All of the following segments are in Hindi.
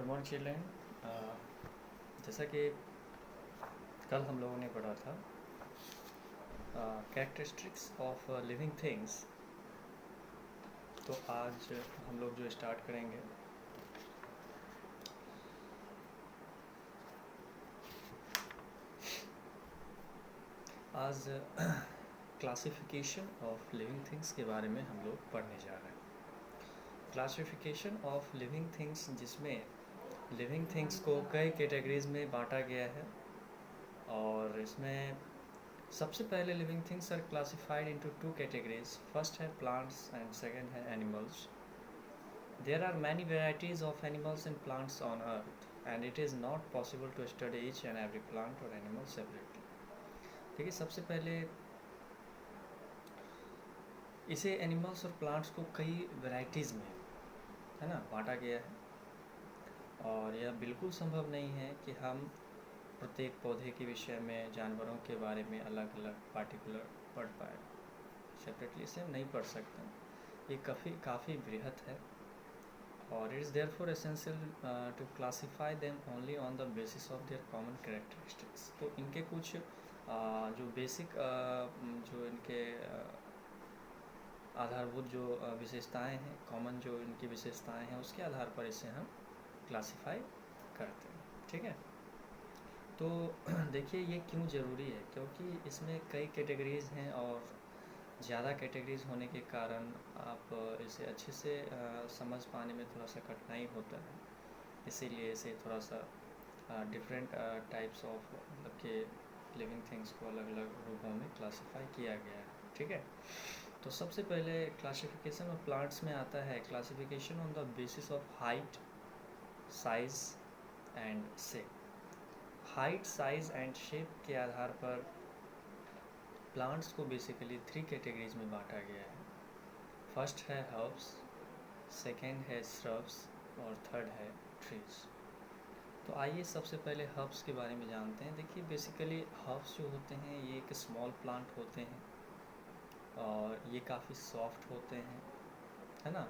Good morning children. जैसा कि कल हम लोगों ने पढ़ा था कैरेक्टरिस्टिक्स ऑफ लिविंग थिंग्स, तो आज हम लोग जो स्टार्ट करेंगे आज क्लासिफिकेशन ऑफ लिविंग थिंग्स के बारे में हम लोग पढ़ने जा रहे हैं। क्लासिफिकेशन ऑफ लिविंग थिंग्स, जिसमें लिविंग थिंग्स को कई कैटेगरीज में बांटा गया है और इसमें सबसे पहले living things are classified into two categories. First है प्लांट्स एंड सेकंड है animals. There are many varieties of animals and plants on earth and it is not possible to study each and every plant or animal separately। देखिए, सबसे पहले इसे एनिमल्स और प्लांट्स को कई वैरायटीज़ में, है ना, बांटा गया है और यह बिल्कुल संभव नहीं है कि हम प्रत्येक पौधे के विषय में, जानवरों के बारे में अलग अलग पार्टिकुलर पढ़ पाए। सेपरेटली से हम नहीं पढ़ सकते, ये काफ़ी बृहत है और it is therefore essential to classify them only on the basis of their common characteristics। तो इनके कुछ जो बेसिक जो इनके आधारभूत जो विशेषताएं हैं, कॉमन जो इनकी विशेषताएं हैं, उसके आधार पर इसे हम क्लासिफाई करते हैं। ठीक है, तो देखिए ये क्यों ज़रूरी है, क्योंकि इसमें कई कैटेगरीज हैं और ज़्यादा कैटेगरीज होने के कारण आप इसे अच्छे से समझ पाने में थोड़ा सा कठिनाई होता है, इसीलिए इसे थोड़ा सा डिफरेंट टाइप्स ऑफ मतलब के लिविंग थिंग्स को अलग अलग रूपों में क्लासिफाई किया गया है। ठीक है, तो सबसे पहले क्लासिफिकेशन ऑफ प्लांट्स में आता है classification on the basis of height, size and shape. Height, size and shape के आधार पर प्लांट्स को बेसिकली थ्री कैटेगरीज में बांटा गया है। फर्स्ट है हर्ब्स, सेकेंड है श्रब्स और थर्ड है ट्रीज। तो आइए सबसे पहले हर्ब्स के बारे में जानते हैं। देखिए, बेसिकली हर्ब्स जो होते हैं ये एक स्मॉल प्लांट होते हैं और ये काफ़ी सॉफ्ट होते हैं, है ना।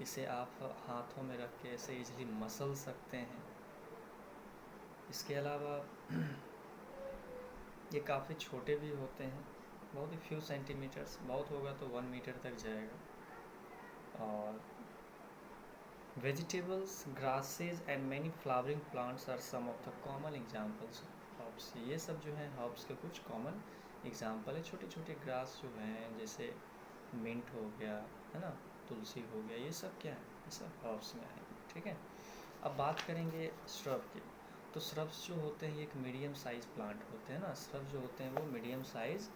इसे आप हाथों में रख के ऐसे इजीली मसल सकते हैं। इसके अलावा ये काफ़ी छोटे भी होते हैं, बहुत ही फ्यू सेंटीमीटर्स, बहुत होगा तो 1 मीटर तक जाएगा। और vegetables, grasses and many flowering plants are some of the common examples of herbs. ये सब जो हैं हर्ब्स के कुछ कॉमन एग्जांपल है। छोटे छोटे ग्रास जो हैं, जैसे मिंट हो गया, है ना, तुलसी हो गया, ये सब क्या है, ये सब हर्ब्स में आएंगे। ठीक है, अब बात करेंगे श्रब की। तो श्रब्स जो होते हैं ये एक मीडियम साइज़ प्लांट होते हैं ना। श्रब जो होते हैं वो मीडियम साइज़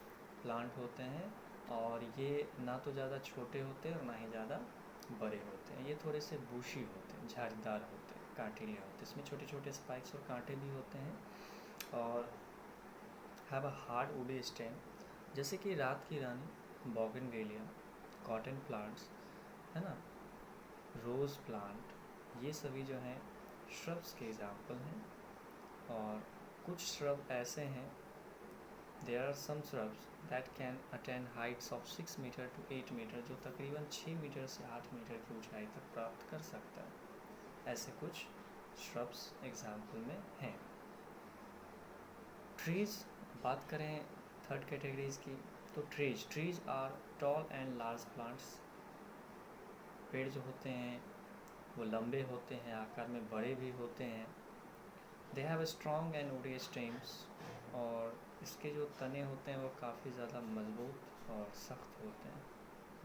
प्लांट होते हैं और ये ना तो ज़्यादा छोटे होते हैं और ना ही ज़्यादा बड़े होते हैं। ये थोड़े से बूशी होते हैं, झाड़ीदार होते हैं, कांटेले होते हैं। इसमें छोटे छोटे स्पाइक्स और कांटे भी होते हैं और have a hard woody stem, जैसे कि रात की रानी, बोगनवेलिया, कॉटन प्लांट्स, है ना, रोज़ प्लांट, ये सभी जो हैं श्रब्स के एग्जाम्पल हैं। और कुछ श्रब ऐसे हैं, there are some shrubs that can attain heights of 6 meter to 8 meter, जो तकरीबन 6 मीटर से 8 मीटर की ऊंचाई तक प्राप्त कर सकता है। ऐसे कुछ श्रब्स एग्जाम्पल में हैं। ट्रीज, बात करें थर्ड कैटेगरीज की, तो trees are tall and large plants. पेड़ जो होते हैं वो लंबे होते हैं, आकार में बड़े भी होते हैं। They have strong and woody stems, और इसके जो तने होते हैं वो काफ़ी ज़्यादा मजबूत और सख्त होते हैं,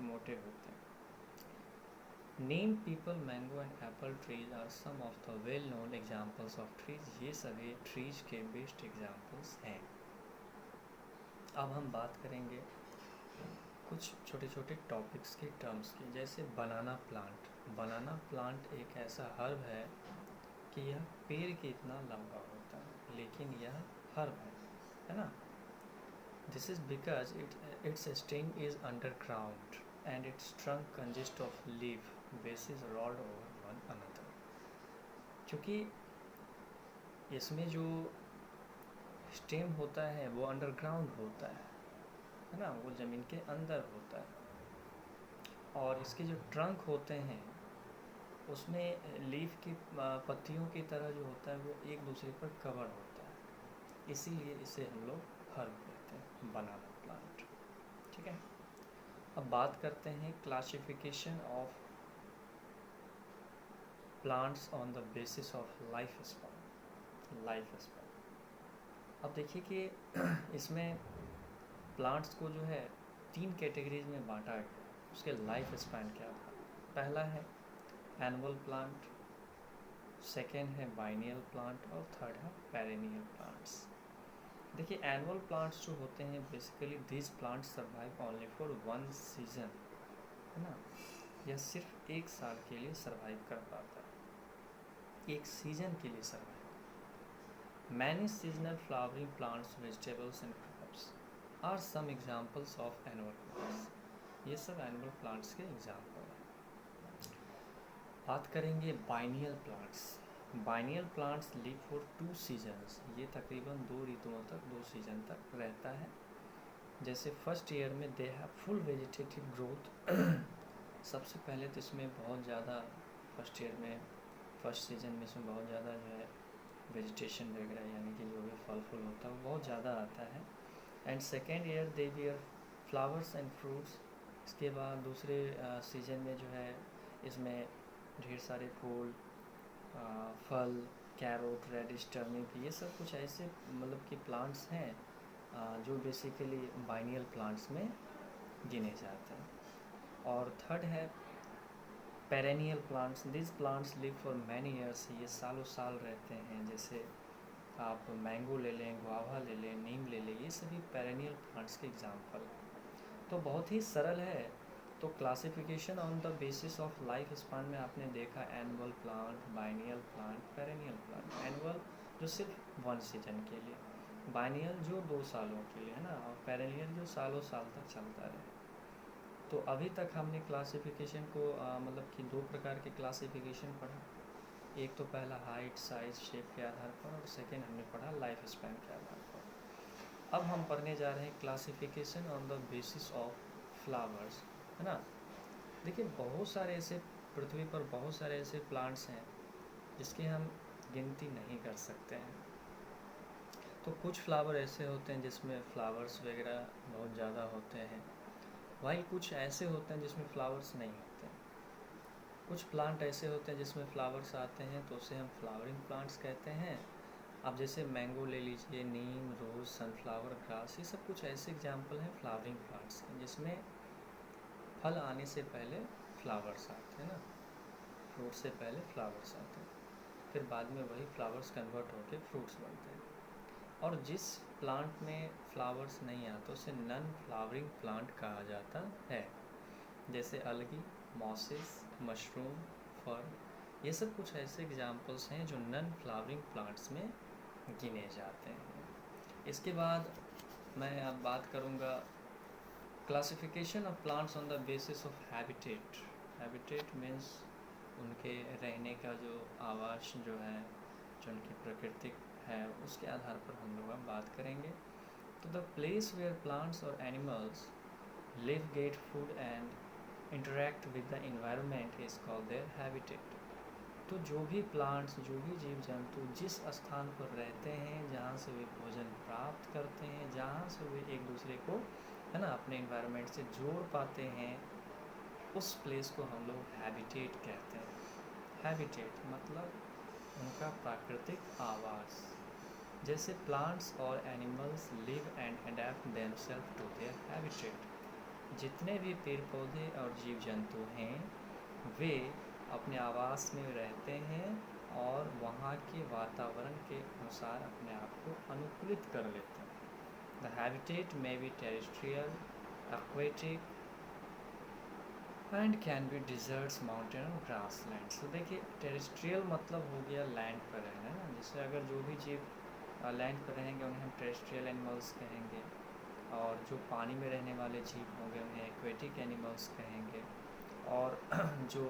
मोटे होते हैं। नीम, पीपल, mango and apple trees are some of the well known examples of trees. ये सभी ट्रीज के बेस्ट एग्जाम्पल्स हैं। अब हम बात करेंगे कुछ छोटे छोटे टॉपिक्स के टर्म्स की, जैसे बनाना प्लांट। बनाना प्लांट एक ऐसा हर्ब है कि यह पेड़ के इतना लंबा होता है, लेकिन यह हर्ब है ना। This is because it's stem is underground and it's trunk consist of leaf basis rod over one another. क्योंकि इसमें जो स्टेम होता है वो अंडरग्राउंड होता है ना, वो ज़मीन के अंदर होता है। और इसके जो ट्रंक होते हैं उसमें लीफ की पत्तियों की तरह जो होता है वो एक दूसरे पर कवर होता है, इसीलिए इसे हम लोग हर्ब कहते हैं, बनाना प्लांट। ठीक है, अब बात करते हैं classification of plants on the basis of life span. Life span, अब देखिए कि इसमें प्लांट्स को जो है 3 कैटेगरीज में बांटा गया उसके लाइफ स्पैन के आधार। पहला है एनुअल प्लांट, सेकेंड है बाइनियल प्लांट और थर्ड है पेरेनियल प्लांट्स। देखिए एनुअल प्लांट्स जो होते हैं basically this plants survive only for 1 season, है ना, यह सिर्फ 1 साल के लिए सर्वाइव कर पाता है, 1 सीजन के लिए survive. Many seasonal flowering plants, vegetables and crops are some examples of annual plants. ये सब एनुअल प्लांट्स के एग्जाम्पल हैं। बात करेंगे biennial plants. Biennial plants live for 2 seasons, ये तकरीबन 2 ऋतुओं तक, 2 सीजन तक रहता है। जैसे फर्स्ट ईयर में they have full vegetative growth. सबसे पहले तो इसमें बहुत ज़्यादा फर्स्ट ईयर में, फर्स्ट सीजन में इसमें बहुत ज़्यादा जो है वेजिटेशन वगैरह यानी कि जो भी फल फूल होता है वो बहुत ज़्यादा आता है। And second year they beer flowers and fruits. इसके बाद दूसरे सीजन में जो है इसमें ढेर सारे फूल, फल, कैरोट, रेडिश, टर्निप, ये सब कुछ ऐसे मतलब कि प्लांट्स हैं जो बेसिकली बाइनियल प्लांट्स में गिने जाते हैं। और थर्ड है perennial plants. This plants live for many years, ये सालों साल रहते हैं। जैसे आप मैंगो ले लें, गुआवा ले लें, नीम ले लें, ये सभी पेरेनियल प्लांट्स के एग्जाम्पल हैं। तो बहुत ही सरल है। तो classification on the basis of life span में आपने देखा annual plant, biennial plant, perennial plant. Annual जो सिर्फ 1 सीजन के लिए, बाइनियल जो 2 सालों के लिए, है ना, और पेरेनियल जो सालों साल तक चलता रहे। तो अभी तक हमने क्लासिफिकेशन को मतलब कि 2 प्रकार के क्लासिफिकेशन पढ़ा। एक तो पहला हाइट, साइज, शेप के आधार पर, और सेकेंड हमने पढ़ा लाइफ स्पैन के आधार पर। अब हम पढ़ने जा रहे हैं classification on the basis of flowers, है ना। देखिए बहुत सारे ऐसे पृथ्वी पर बहुत सारे ऐसे प्लांट्स हैं जिसकी हम गिनती नहीं कर सकते हैं। तो कुछ फ्लावर ऐसे होते हैं जिसमें फ्लावर्स वगैरह बहुत ज़्यादा होते हैं, वहीं कुछ ऐसे होते हैं जिसमें फ्लावर्स नहीं होते हैं। कुछ प्लांट ऐसे होते हैं जिसमें फ्लावर्स आते हैं तो उसे हम फ्लावरिंग प्लांट्स कहते हैं। अब जैसे मैंगो ले लीजिए, नीम, रोज़, सनफ्लावर, ग्रास, ये सब कुछ ऐसे एग्जाम्पल हैं फ्लावरिंग प्लांट्स के जिसमें फल आने से पहले फ्लावर्स आते हैं ना, फ्रूट से पहले फ्लावर्स आते हैं, फिर बाद में वही फ्लावर्स कन्वर्ट होकर फ्रूट्स बनते हैं। और जिस प्लांट में फ्लावर्स नहीं आते उसे नन फ्लावरिंग प्लांट कहा जाता है। जैसे अलगी, मॉसेस, मशरूम, फर्न, ये सब कुछ ऐसे एग्जाम्पल्स हैं जो नन फ्लावरिंग प्लांट्स में गिने जाते हैं। इसके बाद मैं अब बात करूँगा classification of plants on the basis of habitat. Habitat means उनके रहने का जो आवास जो है, जो उनकी प्राकृतिक है, उसके आधार पर हम लोग अब बात करेंगे। तो द प्लेस वेयर प्लांट्स और animals live, get food and interact with the environment is called their habitat. तो जो भी प्लांट्स, जो भी जीव जंतु जिस स्थान पर रहते हैं, जहाँ से वे भोजन प्राप्त करते हैं, जहाँ से वे एक दूसरे को, है ना, अपने इन्वायरमेंट से जोड़ पाते हैं, उस प्लेस को हम लोग हैबिटेट कहते हैं। हैबिटेट मतलब उनका प्राकृतिक आवास। जैसे प्लांट्स और animals live and adapt themselves to their habitat. जितने भी पेड़ पौधे और जीव जंतु हैं वे अपने आवास में रहते हैं और वहाँ के वातावरण के अनुसार अपने आप को अनुकूलित कर लेते हैं। द हैबिटेट में be terrestrial, aquatic and can be deserts, mountain और ग्रास लैंड। तो देखिए टेरेस्ट्रियल मतलब हो गया लैंड पर रहना ना, जिससे अगर जो भी जीव लैंड पर रहेंगे उन्हें हम टेरेस्ट्रियल एनिमल्स कहेंगे, और जो पानी में रहने वाले जीव होंगे उन्हें एक्वेटिक एनिमल्स कहेंगे, और जो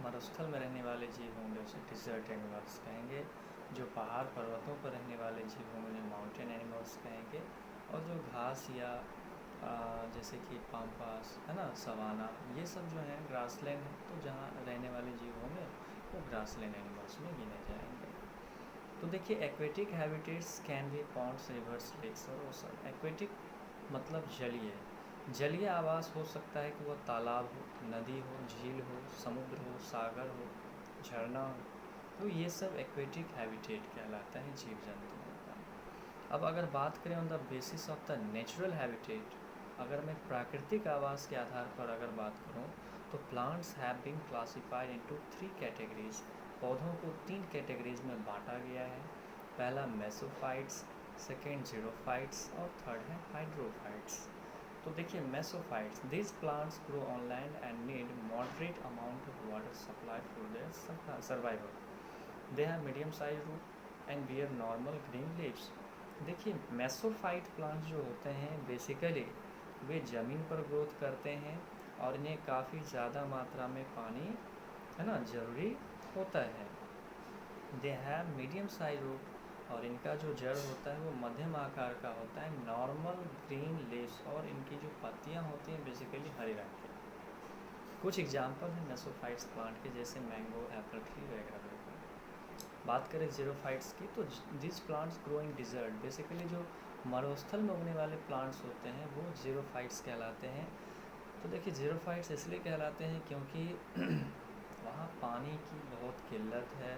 मरुस्थल में रहने वाले जीव होंगे उसे डिजर्ट एनिमल्स कहेंगे, जो पहाड़ पर्वतों पर रहने वाले जीव होंगे उन्हें माउंटेन एनिमल्स कहेंगे, और जो घास या जैसे कि पाम्पास, है ना, सवाना, ये सब जो है ग्रासलैंड है, तो जहाँ रहने वाले जीव ग्रासलैंड एनिमल्स में गिने जाएंगे। तो देखिए aquatic habitats can be ponds, rivers, lakes और ओशन। एक्वेटिक मतलब जलीय, जलीय आवास हो सकता है कि वह तालाब हो, नदी हो, झील हो, समुद्र हो, सागर हो, झरना हो, तो ये सब एक्वेटिक हैबिटेट कहलाता है जीव जंतुओं का। अब अगर बात करें on the basis of the natural habitat, अगर मैं प्राकृतिक आवास के आधार पर अगर बात करूं तो plants have been classified into 3 categories. पौधों को 3 कैटेगरीज में बांटा गया है। पहला मेसोफाइट्स, सेकेंड जीरोफाइट्स और थर्ड है हाइड्रोफाइट्स। तो देखिए mesophytes, this plants grow on land and need moderate amount of water supply for their survival. They have medium size root and bear normal green leaves. देखिए मेसोफाइट प्लांट्स जो होते हैं बेसिकली वे ज़मीन पर ग्रोथ करते हैं और इन्हें काफ़ी ज़्यादा मात्रा में पानी है ना ज़रूरी होता है। They have medium size root और इनका जो जड़ होता है वो मध्यम आकार का होता है, नॉर्मल ग्रीन लीव्स, और इनकी जो पत्तियां होती हैं बेसिकली हरे रंग की। कुछ एग्जांपल हैं मेसोफाइट्स प्लांट के, जैसे मैंगो, एप्पल ट्री वगैरह वगैरह। बात करें जीरोफाइट्स की तो this plants grow in desert. Basically जो मरुस्थल में उगने वाले प्लांट्स होते हैं वो जीरोफाइट्स कहलाते हैं। तो देखिए जीरोफाइट्स इसलिए कहलाते हैं क्योंकि वहाँ पानी की बहुत किल्लत है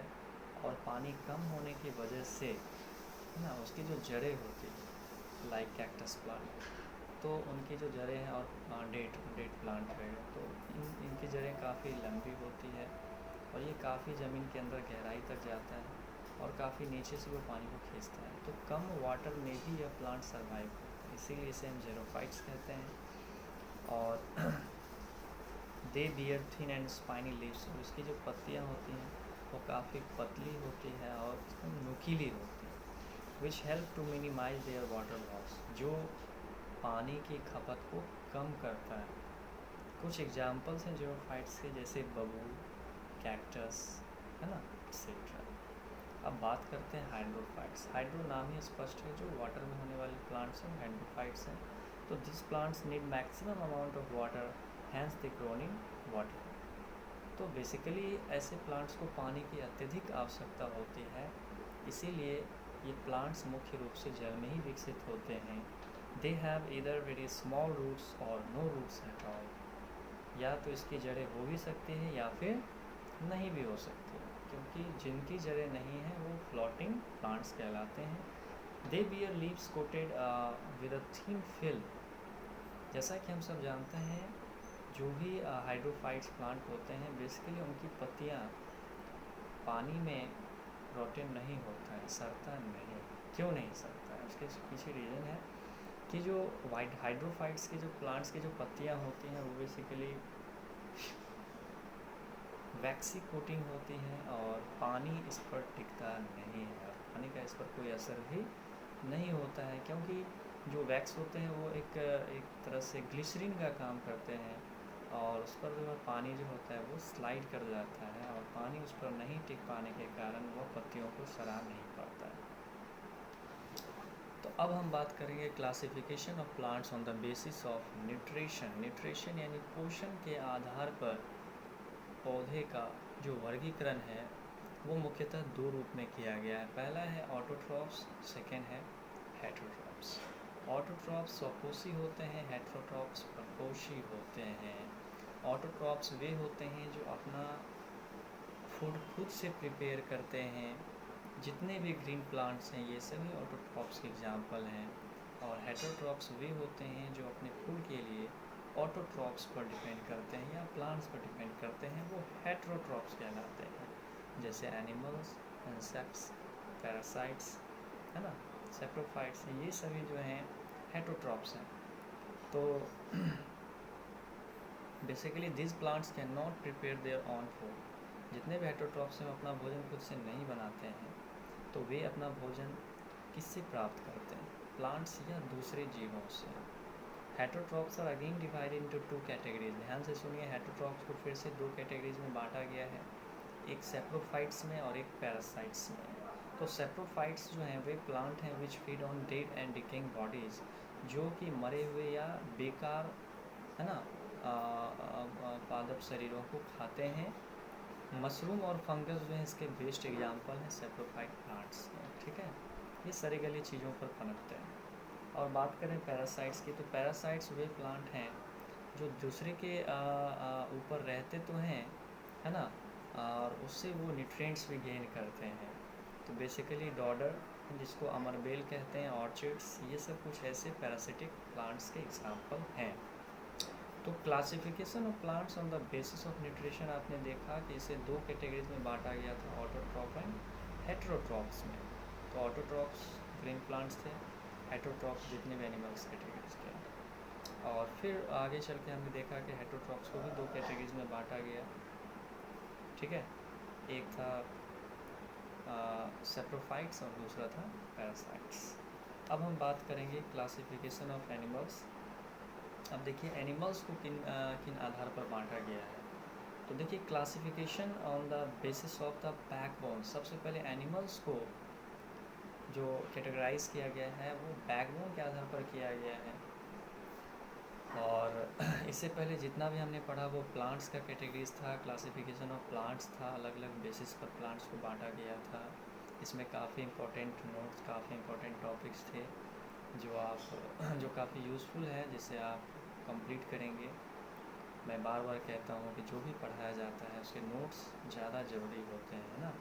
और पानी कम होने की वजह से है ना उसकी जो जड़ें होती हैं लाइक कैक्टस प्लांट, तो उनकी जो जड़ें हैं और डेट प्लांट है तो इनकी जड़ें काफ़ी लंबी होती है और ये काफ़ी ज़मीन के अंदर गहराई तक जाता है और काफ़ी नीचे से वो पानी को खींचता है। तो कम वाटर में भी यह प्लांट सर्वाइव करता है, इसीलिए इसे हम जीरोफाइट्स कहते हैं। और they bear thin and spiny leaves, और इसकी जो पत्तियाँ होती हैं वो काफ़ी पतली होती है और नुकीली होती है। Which help to minimize their water loss, जो पानी की खपत को कम करता है। कुछ एग्जांपल्स हैं जीरोफाइट्स के, जैसे बबूल, कैक्टस, है ना, एक्सेट्रा। अब बात करते हैं हाइड्रोफाइट्स। हाइड्रो नाम ही स्पष्ट है, जो वाटर में होने वाले प्लांट्स हैं हाइड्रोफाइट्स हैं। तो this plants need maximum amount of water, hence they grown in water. तो बेसिकली ऐसे प्लांट्स को पानी की अत्यधिक आवश्यकता होती है, इसीलिए ये प्लांट्स मुख्य रूप से जल में ही विकसित होते हैं। They have either very small roots और नो रूट्स एट ऑल, या तो इसकी जड़ें हो भी सकती हैं या फिर नहीं भी हो सकती, क्योंकि जिनकी जड़ें नहीं हैं वो फ्लोटिंग प्लांट्स कहलाते हैं। दे beer leaves coated with a thin film. जैसा कि हम सब जानते हैं जो भी हाइड्रोफाइट्स प्लांट होते हैं बेसिकली उनकी पत्तियाँ पानी में रोटेट नहीं होता है, सड़ता नहीं। क्यों नहीं सड़ता है, उसके पीछे रीज़न है कि जो वाइट हाइड्रोफाइट्स के जो प्लांट्स की जो पत्तियाँ होती हैं वो बेसिकली वैक्सी कोटिंग होती हैं और पानी इस पर टिकता नहीं है, और पानी का इस पर कोई असर भी नहीं होता है, क्योंकि जो वैक्स होते हैं वो एक तरह से ग्लिसरीन का काम करते हैं और उस पर जो पानी जो होता है वो स्लाइड कर जाता है और पानी उस पर नहीं टिक पाने के कारण वो पत्तियों को सड़ा नहीं पाता है। तो अब हम बात करेंगे classification of plants on the basis of nutrition. Nutrition यानी पोषण के आधार पर पौधे का जो वर्गीकरण है वो मुख्यतः दो रूप में किया गया है। पहला है ऑटोट्रॉप्स, सेकेंड है हेटेरोट्रॉप्स। ऑटोट्रॉप्स स्वपोषी होते हैं, हेटेरोट्रॉप्स परपोषी होते हैं। ऑटोट्रॉप्स वे होते हैं जो अपना फूड खुद से प्रिपेयर करते हैं। जितने भी ग्रीन प्लांट्स हैं ये सभी ऑटोट्रॉप्स के एग्जाम्पल हैं। और हेटेरोट्रॉप्स वे होते हैं जो अपने फूड के लिए ऑटोट्रॉप्स पर डिपेंड करते हैं या प्लांट्स पर डिपेंड करते हैं, वो हेटेरोट्रॉप्स कहलाते हैं। जैसे एनिमल्स, इंसेक्ट्स, पैरासाइट्स, है ना, सेप्रोफाइट्स, ये सभी जो हैं हेटेरोट्रॉप्स हैं। तो basically this plants can not prepare their on food. जितने भी हेटेरोट्रॉप्स हैं अपना भोजन खुद से नहीं बनाते हैं, तो वे अपना भोजन किससे प्राप्त करते हैं, प्लांट्स या दूसरे जीवों से। Heterotrophs are again divided into 2 categories. ध्यान से सुनिए, हेटेरोट्रॉप्स को फिर से 2 कैटेगरीज में बांटा गया है, एक सेप्रोफाइट्स में और एक पैरासाइट्स में। तो सेप्रोफाइट्स जो हैं वे प्लांट हैं which feed on dead and decaying bodies, जो कि मरे हुए या बेकार, है ना, पादप शरीरों को खाते हैं मशरूम और फंगस जो है इसके बेस्ट एग्जाम्पल हैं सेप्रोफाइट प्लांट्स के, ठीक है। ये सारी गली चीज़ों पर पनपते हैं। और बात करें पैरासाइट्स की, तो पैरासाइट्स वे प्लांट हैं जो दूसरे के ऊपर रहते तो हैं, है ना, और उससे वो न्यूट्रिएंट्स भी गेन करते हैं। तो बेसिकली डॉडर, जिसको अमरबेल कहते हैं, ऑर्चिड्स, ये सब कुछ ऐसे पैरासिटिक प्लांट्स के एग्जाम्पल हैं। तो classification of plants on the basis of nutrition आपने देखा कि इसे दो कैटेगरीज में बांटा गया था, ऑटोट्रॉफ एंड हेटेरोट्रॉफ्स में। तो ऑटोट्रॉफ्स ग्रीन प्लांट्स थे, हेटेरोट्रॉफ्स जितने भी एनिमल्स कैटेगरीज के। और फिर आगे चल के हमने देखा कि हेटेरोट्रॉफ्स को भी दो कैटेगरीज में बांटा गया, ठीक है। एक था सेप्रोफाइट्स और दूसरा था पैरासाइट्स। अब हम बात करेंगे क्लासिफिकेशन ऑफ एनिमल्स। अब देखिए एनिमल्स को किन आधार पर बांटा गया है। तो देखिए classification on the basis of the backbone. सबसे पहले एनिमल्स को जो कैटेगराइज किया गया है वो बैकबोन के आधार पर किया गया है। और इससे पहले जितना भी हमने पढ़ा वो प्लांट्स का कैटेगरीज था, क्लासिफिकेशन ऑफ प्लांट्स था, अलग अलग बेसिस पर प्लांट्स को बांटा गया था। इसमें काफ़ी इंपॉर्टेंट नोट्स, काफ़ी इंपॉर्टेंट टॉपिक्स थे जो काफ़ी यूज़फुल है, जिसे आप कंप्लीट करेंगे। मैं बार बार कहता हूँ कि जो भी पढ़ाया जाता है उसके नोट्स ज़्यादा ज़रूरी होते हैं, है ना।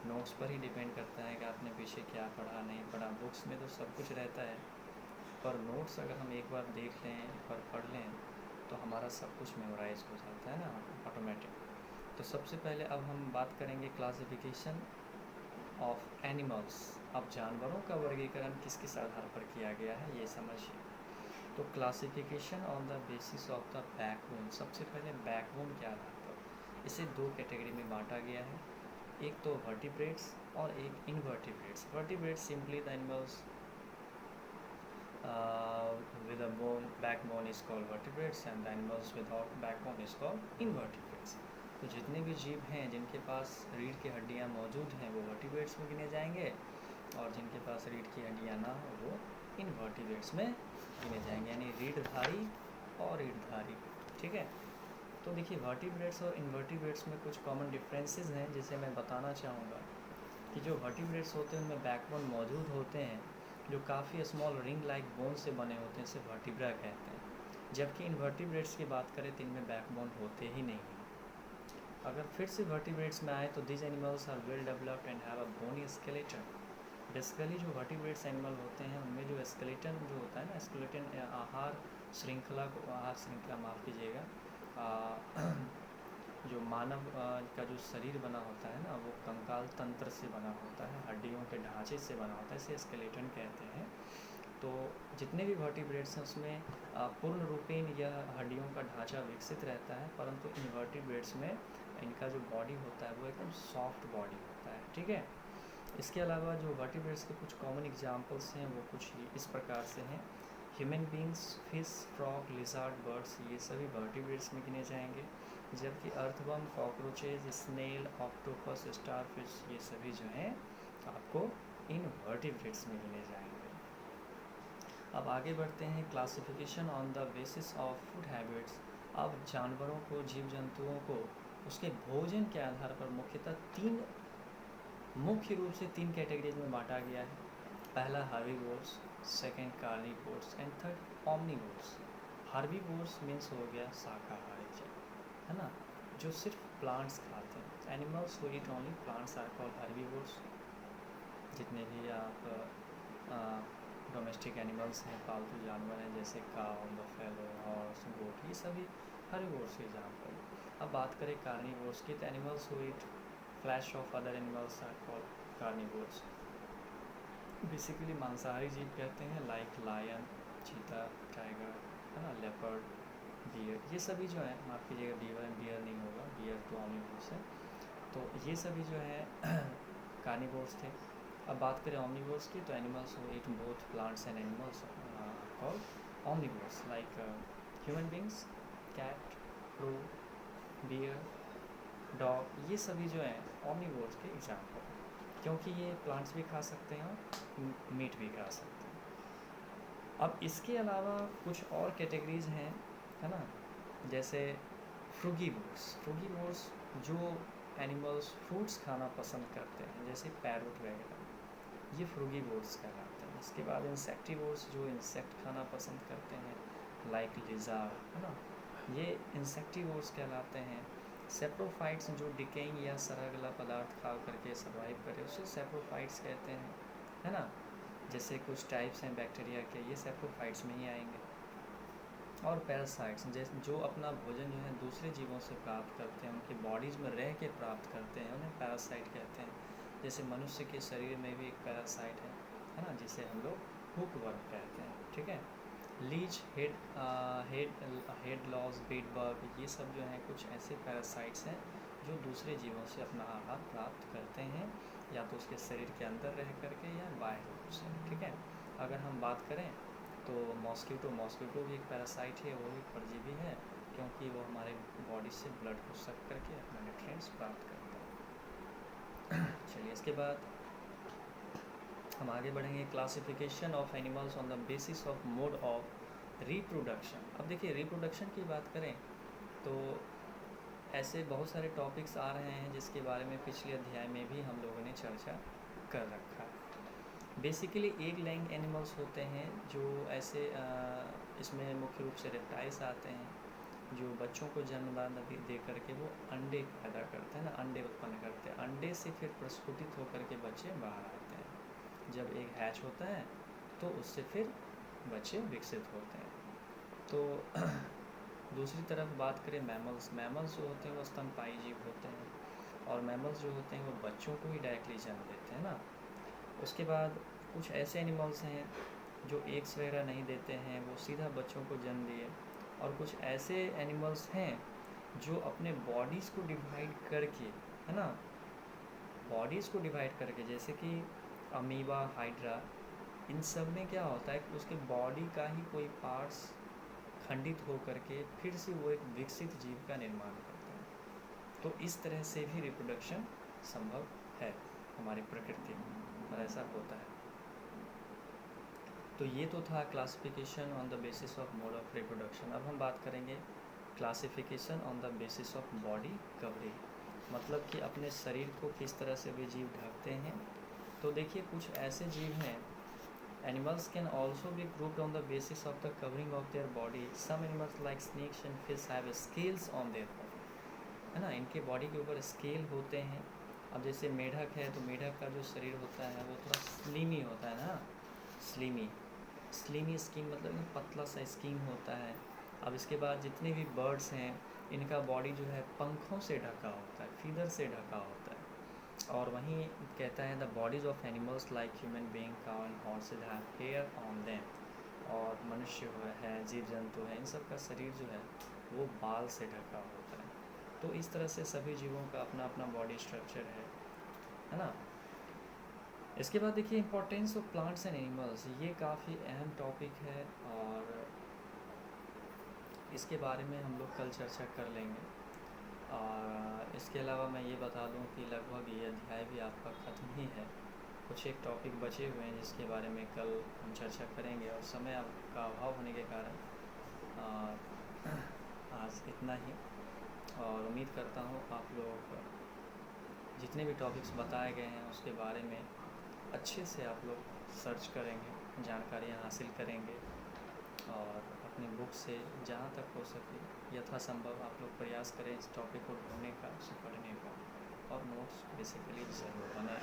नोट्स पर ही डिपेंड करता है कि आपने पीछे क्या पढ़ा नहीं पढ़ा। बुक्स में तो सब कुछ रहता है, पर नोट्स अगर हम एक बार देख लें, एक बार पढ़ लें, तो हमारा सब कुछ मेमोराइज हो जाता है ना, ऑटोमेटिक। तो सबसे पहले अब हम बात करेंगे क्लासिफिकेशन ऑफ एनिमल्स। अब जानवरों का वर्गीकरण किस किस आधार पर किया गया है ये समझिए। तो classification on the basis of the backbone. सबसे पहले बैकबोन के आधार पर इसे दो कैटेगरी में बांटा गया है, एक तो वर्टिब्रेट्स और एक invertebrates. Vertebrates simply the animals with a backbone is called vertebrates and the animals without backbone is called invertebrates। तो जितने भी जीव हैं जिनके पास रीढ़ की हड्डियाँ मौजूद हैं वो वर्टिब्रेट्स में गिने जाएंगे, और जिनके पास रीढ़ की हड्डियाँ ना हो वो इनवर्टिब्रेट्स में गिने जाएंगे, यानी रीढ़धारी और रीढ़धारी, ठीक है। तो देखिए वर्टिब्रेट्स और इनवर्टिब्रेट्स में कुछ कॉमन डिफरेंसेस हैं जिसे मैं बताना चाहूँगा। कि जो वर्टिब्रेट्स होते हैं उनमें बैकबोन मौजूद होते हैं, जो काफ़ी स्मॉल रिंग लाइक बोन से बने होते हैं, इसे वर्टिब्रा कहते हैं। जबकि इनवर्टिब्रेट्स की बात करें तो इनमें बैकबोन होते ही नहीं हैं। अगर फिर से वर्टिब्रेट्स में आए तो this animals are well developed and have a bony skeleton. Basically जो वर्टिब्रेट्स एनिमल होते हैं उनमें जो स्केलेटन जो होता है ना, स्केलेटन आहार श्रृंखला माफ़ कीजिएगा, जो मानव का जो शरीर बना होता है ना वो कंकाल तंत्र से बना होता है, हड्डियों के ढांचे से बना होता है, इसे स्केलेटन कहते हैं। तो जितने भी वर्टिब्रेट्स हैं उसमें पूर्ण रूपेण यह हड्डियों का ढांचा विकसित रहता है, परंतु इनवर्टिब्रेट्स में इनका जो बॉडी होता है वो एकदम सॉफ्ट बॉडी होता है, ठीक है। इसके अलावा जो वर्टिब्रेट्स के कुछ कॉमन एग्जांपल्स हैं वो कुछ इस प्रकार से हैं। Human beings, fish, frog, lizard, birds, ये सभी वर्टिब्रेट्स में गिने जाएंगे। जबकि earthworm, cockroaches, snail, octopus, starfish, ये सभी जो हैं आपको इनवर्टिब्रेट्स में गिने जाएंगे। अब आगे बढ़ते हैं classification on the basis of food habits. अब जानवरों को, जीव जंतुओं को उसके भोजन के आधार पर मुख्य रूप से तीन कैटेगरीज में बांटा गया है। पहला herbivores, second carnivores and third omnivores. Herbivores means हो गया शाकाहारी जीव, है ना, जो सिर्फ प्लांट्स खाते हैं। Animals who eat only plants are called herbivores. जितने भी आप डोमेस्टिक एनिमल्स हैं, पालतू जानवर हैं, जैसे काऊ, बफेलो, हॉर्स, गोट, ये सभी हर्बीवोर्स के एग्जाम्पल। अब बात करें कार्निवोर्स की, तो animals who eat flesh of other animals are called carnivores. Basically मांसाहारी जीव कहते हैं, लाइक लायन, चीता, टाइगर, है ना, लेपर्ड, बियर, ये सभी जो है, माफ़ कीजिएगा बियर नहीं होगा, बियर तो ओमनिवोर्स है। तो ये सभी जो है कार्निवोर्स थे। अब बात करें ओमनिवोर्स की, तो animals who eat both plants and animals called omnivores, like human beings, cat, crow, bear, dog, ये सभी जो हैं ओमनिवोर्स के एग्जाम्पल, क्योंकि ये प्लांट्स भी खा सकते हैं और मीट भी खा सकते हैं। अब इसके अलावा कुछ और कैटेगरीज हैं, है ना, जैसे फ्रूगीवोर्स। फ्रूगीवोर्स जो एनिमल्स फ्रूट्स खाना पसंद करते हैं, जैसे पैरोट वगैरह, ये फ्रूगीवोर्स कहलाते हैं। इसके बाद इंसेक्टिवोर्स जो इंसेक्ट खाना पसंद करते हैं, लाइक लिज़ार्ड, है ना, ये इंसेक्टिवोर्स कहलाते हैं। सेप्रोफाइट्स जो डिकेइंग या सड़ा गला पदार्थ खा करके सर्वाइव करे, उसे सेप्रोफाइट्स कहते हैं, है ना। जैसे कुछ टाइप्स हैं बैक्टीरिया के, ये सेप्रोफाइट्स में ही आएंगे। और पैरासाइट्स जैसे जो अपना भोजन जो है दूसरे जीवों से प्राप्त करते हैं, उनकी बॉडीज़ में रह के प्राप्त करते हैं, उन्हें पैरासाइट कहते हैं। जैसे मनुष्य के शरीर में भी एक पैरासाइट है ना, जिसे हम लोग हुकवर्म कहते हैं, ठीक है। Leech, head louse, bed bug, ये सब जो हैं कुछ ऐसे पैरासाइट्स हैं जो दूसरे जीवों से अपना आहार प्राप्त करते हैं, या तो उसके शरीर के अंदर रह करके या बाहर से, ठीक है। अगर हम बात करें तो मॉस्किटो भी एक पैरासाइट है, वो भी परजीवी है, क्योंकि वो हमारे बॉडी से ब्लड को सक करके अपना न्यूट्रिएंट्स प्राप्त करता है। चलिए इसके बाद हम आगे बढ़ेंगे। Classification of animals on the basis of mode of reproduction. अब देखिए रिप्रोडक्शन की बात करें तो ऐसे बहुत सारे टॉपिक्स आ रहे हैं जिसके बारे में पिछले अध्याय में भी हम लोगों ने चर्चा कर रखा है। बेसिकली एग लेइंग एनिमल्स होते हैं जो ऐसे इसमें मुख्य रूप से रेप्टाइल्स आते हैं जो बच्चों को जन्मदान दे करके वो अंडे पैदा करते हैं ना, अंडे उत्पन्न करते हैं। अंडे से फिर प्रस्फुटित होकर के बच्चे बाहर आते हैं। जब एग हैच होता है तो उससे फिर बच्चे विकसित होते हैं। तो दूसरी तरफ बात करें मैमल्स जो होते हैं वो स्तनपायी जीव होते हैं, और मैमल्स जो होते हैं वो बच्चों को ही डायरेक्टली जन्म देते हैं ना। उसके बाद कुछ ऐसे एनिमल्स हैं जो एग्स वगैरह नहीं देते हैं, वो सीधा बच्चों को जन्म दिए। और कुछ ऐसे एनिमल्स हैं जो अपने बॉडीज़ को डिवाइड करके, है ना, बॉडीज़ को डिवाइड करके, जैसे कि अमीबा, हाइड्रा, इन सब में क्या होता है कि उसके बॉडी का ही कोई पार्ट्स खंडित हो करके फिर से वो एक विकसित जीव का निर्माण करते हैं। तो इस तरह से भी रिप्रोडक्शन संभव है हमारी प्रकृति में, और ऐसा होता है। तो ये तो था classification on the basis of mode of reproduction. अब हम बात करेंगे classification on the basis of body covering, मतलब कि अपने शरीर को किस तरह से वे जीव ढकते हैं। तो देखिए कुछ ऐसे जीव हैं, animals can also be grouped on the basis of the covering of their body. Some animals like snakes and fish have scales on their body, है ना, इनके बॉडी के ऊपर स्केल होते हैं। अब जैसे मेढक है तो मेढक का जो शरीर होता है वो थोड़ा स्लिमी होता है ना, स्लिमी स्किन, मतलब पतला सा स्किन होता है। अब इसके बाद जितने भी बर्ड्स हैं इनका बॉडी जो है पंखों से ढका होता है, फीदर से ढका होता है। और वहीं कहता है the bodies of animals like human being, cow and horses have hair on them. और मनुष्य है, जीव जंतु है, इन सब का शरीर जो है वो बाल से ढका होता है। तो इस तरह से सभी जीवों का अपना अपना बॉडी स्ट्रक्चर है ना। इसके बाद देखिए importance of plants and animals, ये काफ़ी अहम टॉपिक है और इसके बारे में हम लोग कल चर्चा कर लेंगे। और इसके अलावा मैं ये बता दूं कि लगभग ये अध्याय भी आपका ख़त्म ही है, कुछ एक टॉपिक बचे हुए हैं जिसके बारे में कल हम चर्चा करेंगे, और समय का अभाव होने के कारण आज इतना ही। और उम्मीद करता हूँ आप लोग जितने भी टॉपिक्स बताए गए हैं उसके बारे में अच्छे से आप लोग सर्च करेंगे, जानकारियाँ हासिल करेंगे, और अपनी बुक से जहाँ तक हो सके यथासंभव आप लोग प्रयास करें इस टॉपिक को ढूंढने का, उसे पढ़ने का, और नोट्स बेसिकली ज़रूर बनाएं।